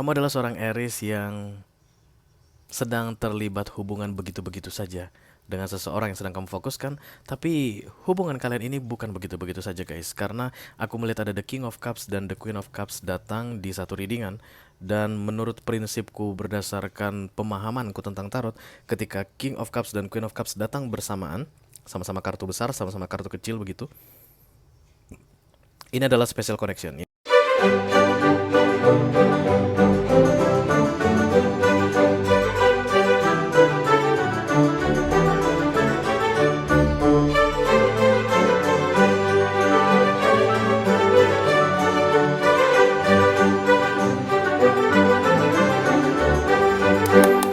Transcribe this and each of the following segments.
Kamu adalah seorang Aries yang sedang terlibat hubungan begitu-begitu saja dengan seseorang yang sedang kamu fokuskan, tapi hubungan kalian ini bukan begitu-begitu saja guys, karena aku melihat ada The King of Cups dan The Queen of Cups datang di satu readingan, dan menurut prinsipku berdasarkan pemahamanku tentang tarot, ketika King of Cups dan Queen of Cups datang bersamaan, sama-sama kartu besar, sama-sama kartu kecil begitu, ini adalah special connection.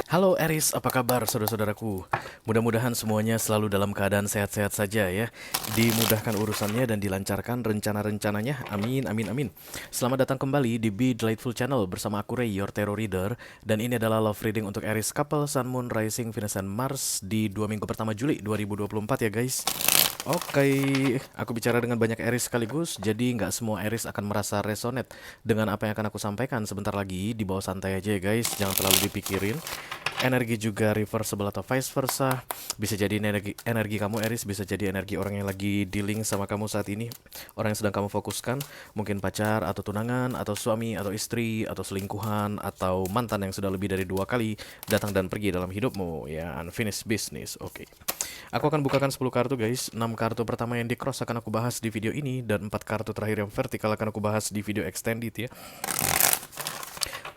Halo Aries, apa kabar saudara-saudaraku? Mudah-mudahan semuanya selalu dalam keadaan sehat-sehat saja ya. Dimudahkan urusannya dan dilancarkan rencana-rencananya. Amin, amin, amin. Selamat datang kembali di Be Delightful Channel bersama aku Ray, your tarot reader. Dan ini adalah love reading untuk Aries couple, Sun, Moon, Rising, Venus, dan Mars di 2 minggu pertama Juli 2024 ya guys. Oke, aku bicara dengan banyak Aries sekaligus, jadi nggak semua Aries akan merasa resonate dengan apa yang akan aku sampaikan sebentar lagi. Di bawah santai aja ya guys, jangan terlalu dipikirin. Energi juga reversible atau vice versa. Bisa jadi energi kamu Aries, bisa jadi energi orang yang lagi dealing sama kamu saat ini, orang yang sedang kamu fokuskan, mungkin pacar atau tunangan atau suami atau istri atau selingkuhan atau mantan yang sudah lebih dari 2 kali datang dan pergi dalam hidupmu ya, unfinished business. Oke. Aku akan bukakan 10 kartu guys. 6 kartu pertama yang di cross akan aku bahas di video ini, dan 4 kartu terakhir yang vertikal akan aku bahas di video extended ya.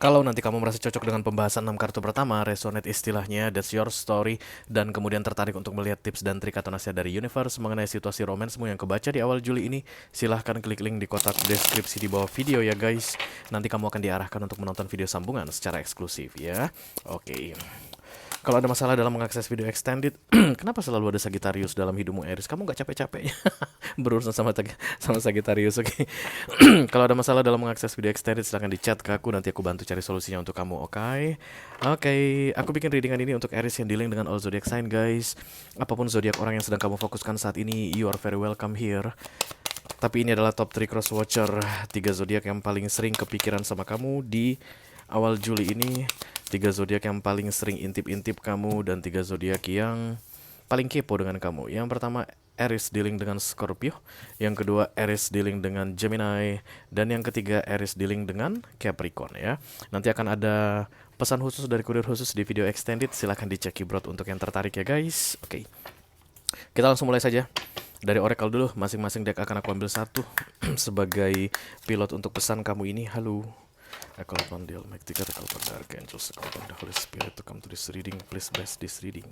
Kalau nanti kamu merasa cocok dengan pembahasan 6 kartu pertama, resonate istilahnya, that's your story, dan kemudian tertarik untuk melihat tips dan trik atau nasihat dari universe mengenai situasi romansmu yang kebaca di awal Juli ini, silahkan klik link di kotak deskripsi di bawah video ya guys. Nanti kamu akan diarahkan untuk menonton video sambungan secara eksklusif ya. Oke. Kalau ada masalah dalam mengakses video extended, kenapa selalu ada Sagittarius dalam hidupmu Aries? Kamu nggak capek-capeknya berurusan sama Sagittarius, oke? Kalau ada masalah dalam mengakses video extended, silahkan di chat ke aku, nanti aku bantu cari solusinya untuk kamu, oke? Oke, aku bikin readingan ini untuk Aries yang dealing dengan all zodiac sign guys. Apapun zodiak orang yang sedang kamu fokuskan saat ini, you are very welcome here. Tapi ini adalah top 3 cross watcher, 3 zodiak yang paling sering kepikiran sama kamu di awal Juli ini, 3 zodiak yang paling sering intip-intip kamu, dan 3 zodiak yang paling kepo dengan kamu. Yang pertama Aries dealing dengan Scorpio, yang kedua Aries dealing dengan Gemini, dan yang ketiga Aries dealing dengan Capricorn ya. Nanti akan ada pesan khusus dari kurir khusus di video extended, silahkan dicek keyboard untuk yang tertarik ya guys. Oke, kita langsung mulai saja. Dari Oracle dulu, masing-masing deck akan aku ambil satu sebagai pilot untuk pesan kamu ini. Halo. I call upon the Almighty God, I call upon the Archangels, I call upon the Holy Spirit to come to this reading. Please bless this reading.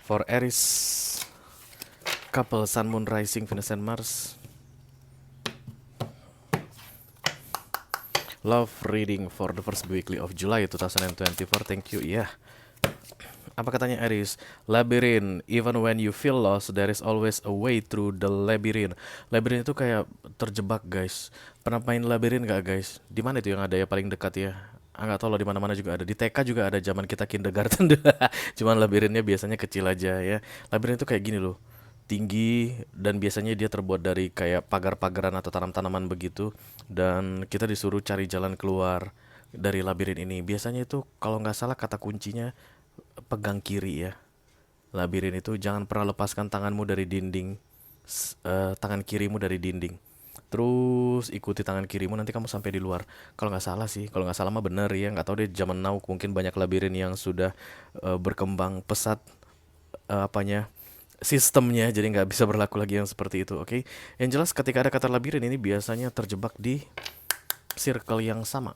For Aries couple, Sun, Moon, Rising, Venus, and Mars. Love reading for the first weekly of July 2024. Thank you. Yeah. Apa katanya Aries? Labyrinth. Even when you feel lost, there is always a way through the labyrinth. Labyrinth itu kayak terjebak guys. Pernah main labyrinth gak guys? Di mana itu yang ada ya paling dekat ya? Nggak tahu loh, di mana-mana juga ada. Di TK juga ada zaman kita kindergarten. Cuman labyrinthnya biasanya kecil aja ya. Labyrinth itu kayak gini loh, tinggi, dan biasanya dia terbuat dari kayak pagar-pagaran atau tanam-tanaman begitu, dan kita disuruh cari jalan keluar dari labirin ini. Biasanya itu kalau nggak salah kata kuncinya pegang kiri ya. Labirin itu jangan pernah lepaskan tanganmu dari dinding, tangan kirimu dari dinding. Terus ikuti tangan kirimu, nanti kamu sampai di luar. Kalau nggak salah sih, kalau nggak salah mah bener ya. Nggak tahu deh, zaman now mungkin banyak labirin yang sudah berkembang pesat, apanya, sistemnya, jadi nggak bisa berlaku lagi yang seperti itu. Oke, yang jelas ketika ada kata labirin ini biasanya terjebak di circle yang sama,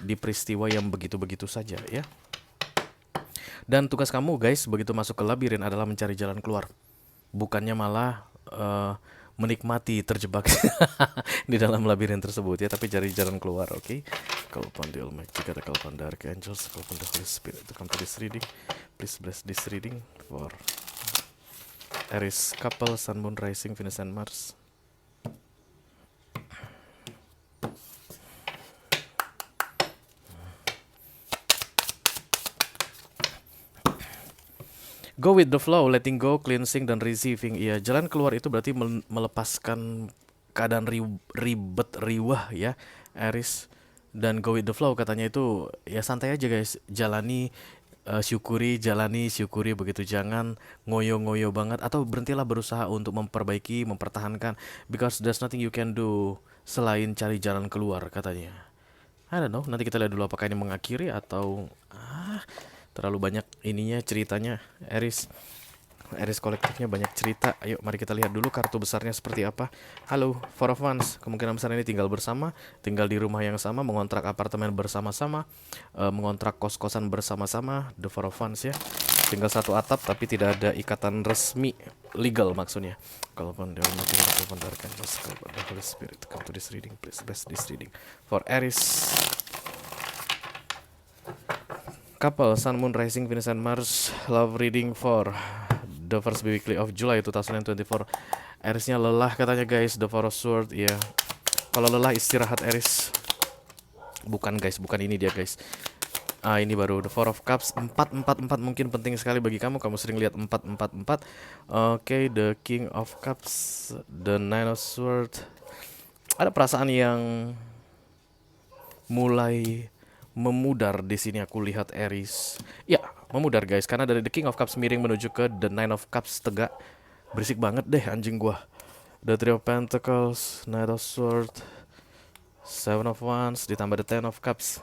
di peristiwa yang begitu-begitu saja ya. Dan tugas kamu guys begitu masuk ke labirin adalah mencari jalan keluar, bukannya malah menikmati terjebak di dalam labirin tersebut ya, tapi cari jalan keluar. Oke, call upon the Almighty God, call upon the Archangels, call upon the Holy Spirit to come to this reading. Please bless this reading for Aries couple, Sun, Moon, Rising, Venus, and Mars. Go with the flow, letting go, cleansing, dan receiving. Iya, jalan keluar itu berarti melepaskan keadaan ribet riwah ya Aries, dan go with the flow katanya itu ya santai aja guys, jalani, jalani syukuri begitu, jangan ngoyo-ngoyo banget atau berhentilah berusaha untuk memperbaiki, mempertahankan, because there's nothing you can do selain cari jalan keluar katanya. I don't know, nanti kita lihat dulu apakah ini mengakhiri atau terlalu banyak ininya ceritanya. Aries kolektifnya banyak cerita. Ayo mari kita lihat dulu kartu besarnya seperti apa. Halo, Four of Wands. Kemungkinan besar ini tinggal bersama, tinggal di rumah yang sama, mengontrak apartemen bersama-sama, mengontrak kos-kosan bersama-sama. The Four of Wands ya. Tinggal satu atap tapi tidak ada ikatan resmi, legal maksudnya. Kalaupun dia mungkin akan mendengarkan the Holy Spirit come to this reading, please bless this reading for Aries. Couple, Sun, Moon, Rising, Venus, and Mars. Love reading for the first weekly of July 2024. Aries-nya lelah katanya guys. The Four of Swords, ya. Kalau lelah istirahat Aries. Bukan guys, bukan ini dia guys. Ini baru The Four of Cups. 4 mungkin penting sekali bagi kamu. Kamu sering lihat 4. Oke, The King of Cups, The Nine of Swords. Ada perasaan yang mulai memudar di sini aku lihat Aries. Ya, memudar guys, karena dari The King of Cups miring menuju ke The Nine of Cups tegak. Berisik banget deh anjing gua. The Three of Pentacles, Knight of Swords, Seven of Wands, ditambah The Ten of Cups.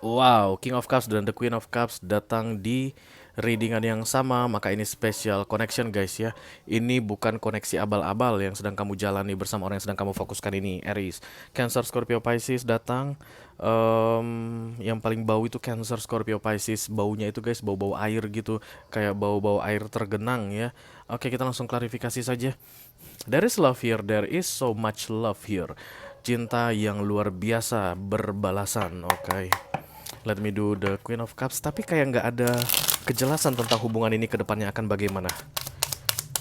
Wow, King of Cups dan The Queen of Cups datang di readingan yang sama, maka ini special connection guys ya. Ini bukan koneksi abal-abal yang sedang kamu jalani bersama orang yang sedang kamu fokuskan ini, Aries. Cancer, Scorpio, Pisces datang. Yang paling bau itu Cancer, Scorpio, Pisces. Baunya itu guys, bau-bau air gitu, kayak bau-bau air tergenang ya. Oke, kita langsung klarifikasi saja. There is love here, there is so much love here. Cinta yang luar biasa berbalasan. Oke. Let me do the Queen of Cups. Tapi kayak nggak ada kejelasan tentang hubungan ini ke depannya akan bagaimana.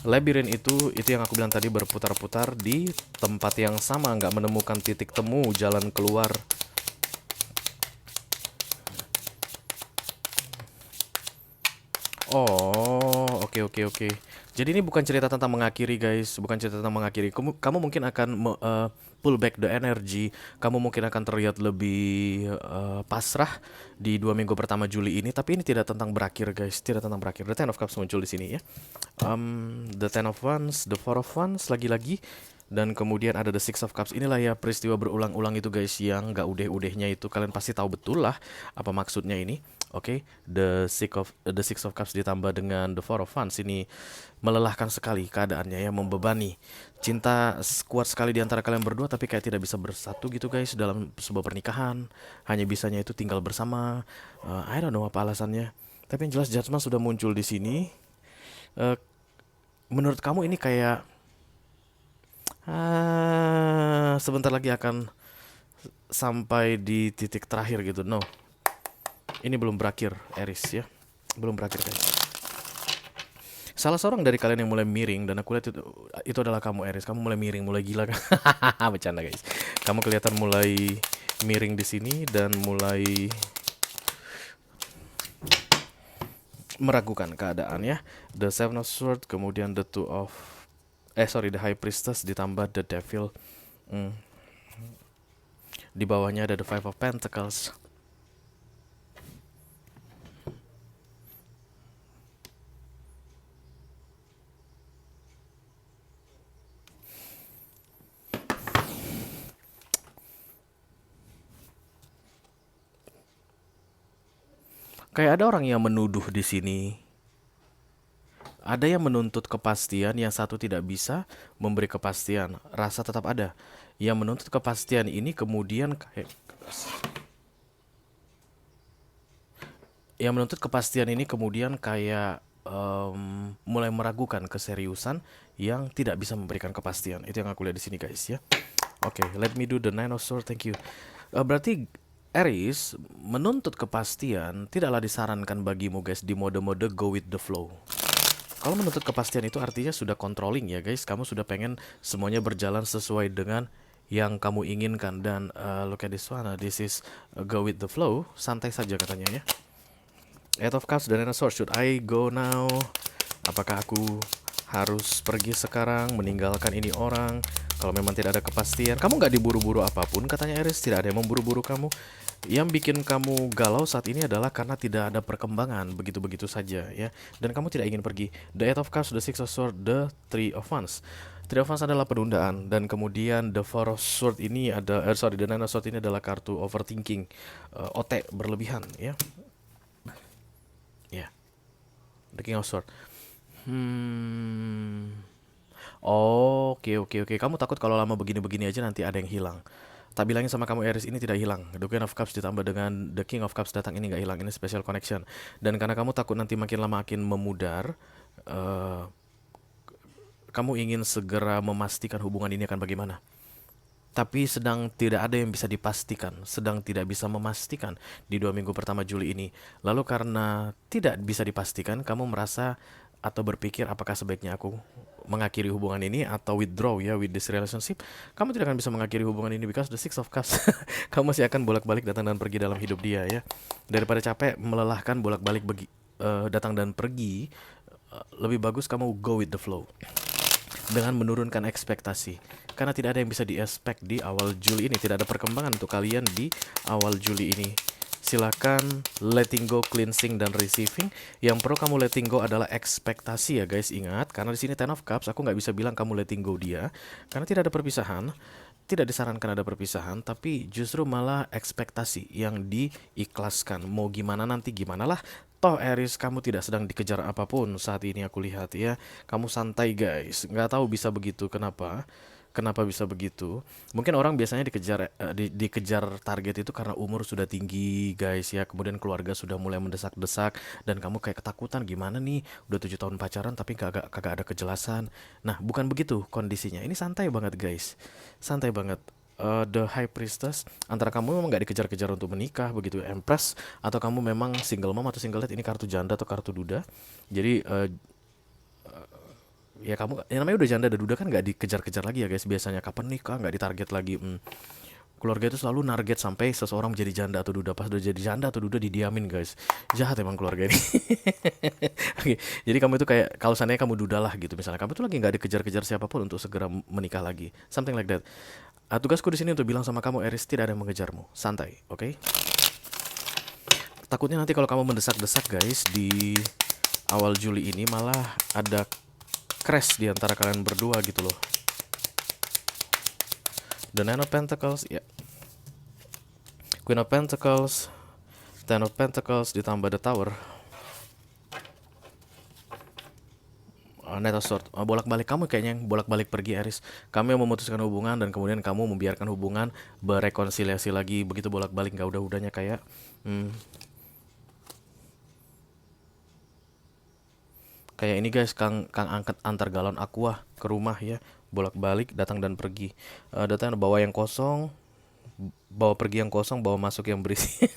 Labirin itu yang aku bilang tadi, berputar-putar di tempat yang sama, nggak menemukan titik temu, jalan keluar. Oh, oke. Jadi ini bukan cerita tentang mengakhiri guys, bukan cerita tentang mengakhiri. Kamu mungkin akan pull back the energy. Kamu mungkin akan terlihat lebih pasrah di 2 minggu pertama Juli ini. Tapi ini tidak tentang berakhir guys, tidak tentang berakhir. The Ten of Cups muncul di sini ya. The Ten of Wands, The Four of Wands lagi-lagi. Dan kemudian ada The Six of Cups. Inilah ya peristiwa berulang-ulang itu guys, yang gak udeh-udehnya itu. Kalian pasti tahu betul lah apa maksudnya ini. Oke, The Six of Cups ditambah dengan The Four of Wands ini melelahkan sekali keadaannya ya, membebani. Cinta kuat sekali di antara kalian berdua, tapi kayak tidak bisa bersatu gitu guys dalam sebuah pernikahan. Hanya bisanya itu tinggal bersama. I don't know apa alasannya. Tapi yang jelas Judgment sudah muncul di sini. Menurut kamu ini kayak sebentar lagi akan sampai di titik terakhir gitu. No, ini belum berakhir Aries ya, belum berakhir guys. Salah seorang dari kalian yang mulai miring, dan aku lihat itu adalah kamu Aries. Kamu mulai miring, mulai gila kan? Bercanda guys. Kamu kelihatan mulai miring di sini dan mulai meragukan keadaan ya. The Seven of Swords, kemudian the High Priestess ditambah the Devil. Di bawahnya ada the Five of Pentacles. Kayak ada orang yang menuduh di sini. Ada yang menuntut kepastian, yang satu tidak bisa memberi kepastian. Rasa tetap ada. Yang menuntut kepastian ini kemudian kayak mulai meragukan keseriusan yang tidak bisa memberikan kepastian. Itu yang aku lihat di sini guys ya. Oke, let me do the Nine of Swords. Thank you. Berarti Aries menuntut kepastian tidaklah disarankan bagimu guys di mode-mode go with the flow. Kalau menuntut kepastian itu artinya sudah controlling ya guys. Kamu sudah pengen semuanya berjalan sesuai dengan yang kamu inginkan. Dan look at this one, this is go with the flow. Santai saja katanya ya. Eight of Cups dan Nine of Swords. Should I go now? Apakah aku harus pergi sekarang, meninggalkan ini orang. Kalau memang tidak ada kepastian, kamu nggak diburu-buru apapun, katanya Aries. Tidak ada yang memburu-buru kamu. Yang bikin kamu galau saat ini adalah karena tidak ada perkembangan, begitu-begitu saja ya. Dan kamu tidak ingin pergi. The Eight of Cups, The Six of Swords, The Three of Wands. Three of Wands adalah penundaan, dan kemudian The Four of Swords ini ada, The Nine of Swords ini adalah kartu overthinking, otak berlebihan ya. Ya, The King of Swords. Oke, oke, oke. Kamu takut kalau lama begini-begini aja nanti ada yang hilang. Tak bilangin sama kamu, Aries, ini tidak hilang. The Queen of Cups ditambah dengan The King of Cups datang, ini nggak hilang. Ini special connection. Dan karena kamu takut nanti makin lama makin memudar, eh, kamu ingin segera memastikan hubungan ini akan bagaimana. Tapi sedang tidak ada yang bisa dipastikan, sedang tidak bisa memastikan di 2 minggu pertama Juli ini. Lalu karena tidak bisa dipastikan, kamu merasa atau berpikir apakah sebaiknya aku mengakhiri hubungan ini atau withdraw ya with this relationship. Kamu tidak akan bisa mengakhiri hubungan ini because the Six of Cups. Kamu masih akan bolak-balik datang dan pergi dalam hidup dia ya. Daripada capek melelahkan bolak-balik datang dan pergi, lebih bagus kamu go with the flow dengan menurunkan ekspektasi. Karena tidak ada yang bisa di-expect di awal Juli ini. Tidak ada perkembangan untuk kalian di awal Juli ini. Silakan letting go, cleansing, dan receiving. Yang perlu kamu letting go adalah ekspektasi ya guys. Ingat, karena di sini Ten of Cups, aku nggak bisa bilang kamu letting go dia. Karena tidak ada perpisahan. Tidak disarankan ada perpisahan, tapi justru malah ekspektasi yang diikhlaskan. Mau gimana nanti gimana lah. Toh Aries, kamu tidak sedang dikejar apapun saat ini aku lihat ya. Kamu santai guys. Nggak tahu bisa begitu, kenapa? Kenapa bisa begitu? Mungkin orang biasanya dikejar target itu karena umur sudah tinggi guys ya. Kemudian keluarga sudah mulai mendesak-desak dan kamu kayak ketakutan, gimana nih? Udah 7 tahun pacaran tapi kagak ada kejelasan. Nah, bukan begitu kondisinya. Ini santai banget guys. Santai banget. The High Priestess, antara kamu memang nggak dikejar-kejar untuk menikah begitu, Empress, atau kamu memang single mom atau single dad. Ini kartu janda atau kartu duda. Jadi ya kamu, yang namanya udah janda dan duda kan nggak dikejar-kejar lagi ya guys. Biasanya kapan nikah nggak ditarget lagi. Keluarga itu selalu narget sampai seseorang menjadi janda atau duda. Pas udah jadi janda atau duda didiamin guys. Jahat emang keluarga ini. Oke, jadi kamu itu kayak kalau seandainya kamu duda lah gitu, misalnya kamu tuh lagi nggak dikejar-kejar siapapun untuk segera menikah lagi, something like that. Tugasku di sini untuk bilang sama kamu, Aries, tidak ada yang mengejarmu, santai, oke? Takutnya nanti kalau kamu mendesak-desak guys di awal Juli ini malah ada crash di antara kalian berdua gitu loh. The Nine of Pentacles, ya. Queen of Pentacles, Ten of Pentacles ditambah The Tower. Knight of Swords, bolak-balik kamu kayaknya yang bolak-balik pergi Aries. Kamu yang memutuskan hubungan dan kemudian kamu membiarkan hubungan berekonsiliasi lagi, begitu bolak-balik nggak udah-udahnya kayak kayak ini guys, Kang angkat antar galon aqua ke rumah ya, bolak-balik datang dan pergi. Datang bawa yang kosong, bawa pergi yang kosong, bawa masuk yang berisi.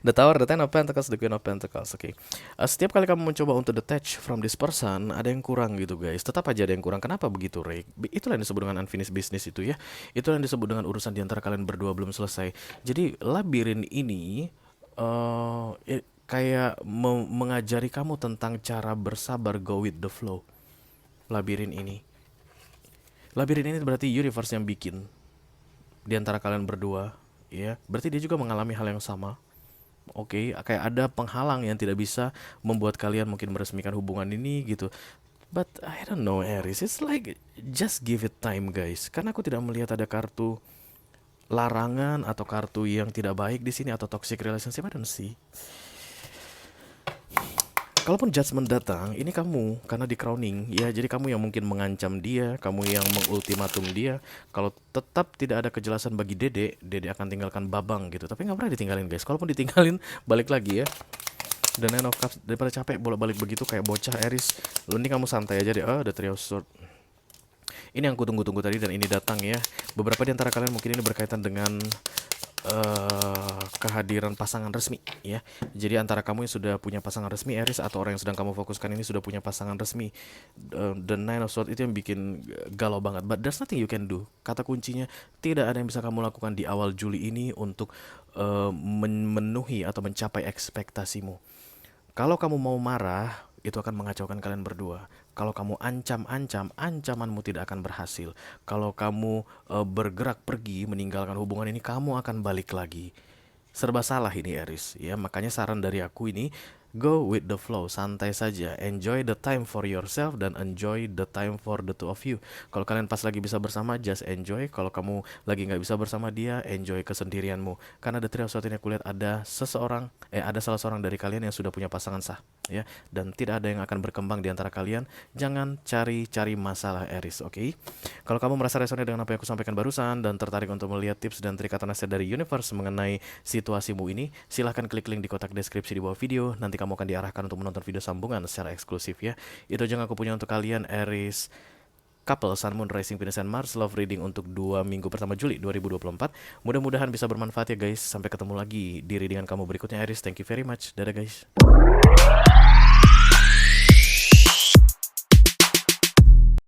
The Tower, The Ten of Pentacles, The Queen of Pentacles. Oke. Setiap kali kamu mencoba untuk detach from this person, ada yang kurang gitu guys. Tetap aja ada yang kurang. Kenapa begitu, Ray? Itulah yang disebut dengan unfinished business itu ya. Itulah yang disebut dengan urusan di antara kalian berdua belum selesai. Jadi labirin ini kayak mengajari kamu tentang cara bersabar, go with the flow. Labirin ini. Labirin ini berarti universe yang bikin di antara kalian berdua, ya. Berarti dia juga mengalami hal yang sama. Oke, kayak ada penghalang yang tidak bisa membuat kalian mungkin meresmikan hubungan ini gitu. But I don't know Aries, it's like just give it time guys. Karena aku tidak melihat ada kartu larangan atau kartu yang tidak baik di sini atau toxic relationship. I don't see. Kalaupun judgment datang, ini kamu karena di crowning ya, jadi kamu yang mungkin mengancam dia, kamu yang mengultimatum dia. Kalau tetap tidak ada kejelasan bagi Dede, Dede akan tinggalkan Babang gitu. Tapi nggak pernah ditinggalin guys. Kalaupun ditinggalin, balik lagi ya. Dan Nine of Cups, daripada capek bolak-balik begitu kayak bocah Aries, lu ini kamu santai aja deh. The Three of Swords. Ini yang kutunggu-tunggu tadi dan ini datang ya. Beberapa di antara kalian mungkin ini berkaitan dengan kehadiran pasangan resmi ya. Jadi antara kamu yang sudah punya pasangan resmi Aries atau orang yang sedang kamu fokuskan ini sudah punya pasangan resmi. The Nine of Swords itu yang bikin galau banget. But there's nothing you can do. Kata kuncinya, tidak ada yang bisa kamu lakukan di awal Juli ini untuk memenuhi atau mencapai ekspektasimu. Kalau kamu mau marah, itu akan mengacaukan kalian berdua. Kalau kamu ancam-ancam, ancamanmu tidak akan berhasil. Kalau kamu bergerak pergi meninggalkan hubungan ini, kamu akan balik lagi. Serba salah ini Aries ya, makanya saran dari aku ini, go with the flow, santai saja, enjoy the time for yourself dan enjoy the time for the two of you. Kalau kalian pas lagi bisa bersama, just enjoy. Kalau kamu lagi nggak bisa bersama dia, enjoy kesendirianmu. Karena the three of swords ini aku lihat ada ada salah seorang dari kalian yang sudah punya pasangan sah ya, dan tidak ada yang akan berkembang di antara kalian. Jangan cari-cari masalah Aries, oke? Kalau kamu merasa resonate dengan apa yang aku sampaikan barusan dan tertarik untuk melihat tips dan trik atau nasihat dari universe mengenai situasimu ini, silahkan klik link di kotak deskripsi di bawah video. Nanti kamu akan diarahkan untuk menonton video sambungan secara eksklusif ya. Itu aja yang aku punya untuk kalian Aries Couple, Sun, Moon, Rising, Venus, and Mars Love Reading untuk 2 minggu pertama Juli 2024. Mudah-mudahan bisa bermanfaat ya guys. Sampai ketemu lagi di readingan kamu berikutnya Aries. Thank you very much. Dadah guys.